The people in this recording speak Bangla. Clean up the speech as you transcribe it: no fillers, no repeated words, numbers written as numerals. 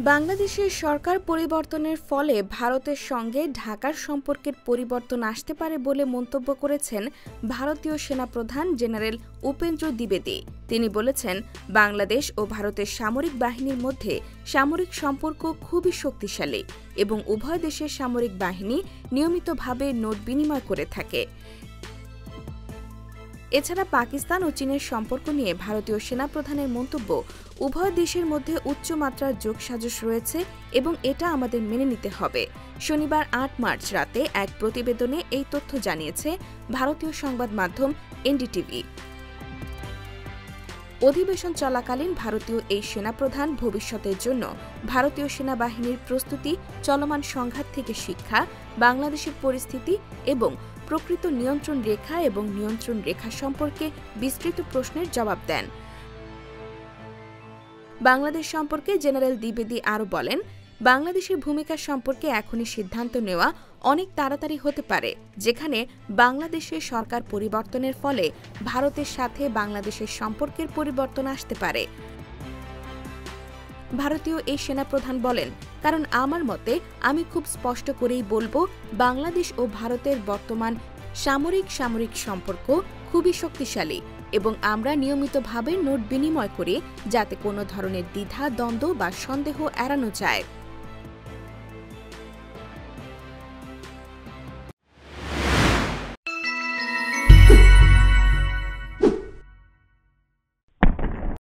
বাংলাদেশের সরকার পরিবর্তনের ফলে ভারতের সঙ্গে ঢাকার সম্পর্কের পরিবর্তন আসতে পারে বলে মন্তব্য করেছেন ভারতীয় সেনাপ্রধান জেনারেল উপেন্দ্র দ্বিবেদী। তিনি বলেছেন, বাংলাদেশ ও ভারতের সামরিক বাহিনীর মধ্যে সামরিক সম্পর্ক খুবই শক্তিশালী এবং উভয় দেশের সামরিক বাহিনী নিয়মিতভাবে নোট বিনিময় করে থাকে। এছাড়া পাকিস্তান ও চীনের সম্পর্ক নিয়ে ভারতীয় সেনাপ্রধানের মন্তব্য, উভয় দেশের মধ্যে উচ্চমাত্রার যোগসাজশ রয়েছে এবং এটা আমাদের মেনে নিতে হবে। শনিবার ৮ মার্চ রাতে এক প্রতিবেদনে এই তথ্য জানিয়েছে ভারতীয় সংবাদ মাধ্যম এনডিটিভি। অধিবেশন চলাকালীন ভারতীয় এই সেনাপ্রধান ভবিষ্যতের জন্য ভারতীয় সেনাবাহিনীর প্রস্তুতি, চলমান সংঘাত থেকে শিক্ষা, বাংলাদেশের পরিস্থিতি এবং প্রকৃত নিয়ন্ত্রণ রেখা এবং নিয়ন্ত্রণ রেখা সম্পর্কে বিস্তৃত প্রশ্নের জবাব দেন। বাংলাদেশ সম্পর্কে জেনারেল দ্বিবেদী আরও বলেন, বাংলাদেশের ভূমিকা সম্পর্কে এখনই সিদ্ধান্ত নেওয়া অনেক তাড়াতাড়ি হতে পারে, যেখানে বাংলাদেশের সরকার পরিবর্তনের ফলে ভারতের সাথে বাংলাদেশের সম্পর্কের পরিবর্তন আসতে পারে। ভারতীয় এই সেনাপ্রধান বলেন, কারণ আমার মতে আমি খুব স্পষ্ট করেই বলবো, বাংলাদেশ ও ভারতের বর্তমান সামরিক সম্পর্ক খুবই শক্তিশালী এবং আমরা নিয়মিতভাবে নোট বিনিময় করি যাতে কোনো ধরনের দ্বিধা, দ্বন্দ্ব বা সন্দেহ এড়ানো যায়।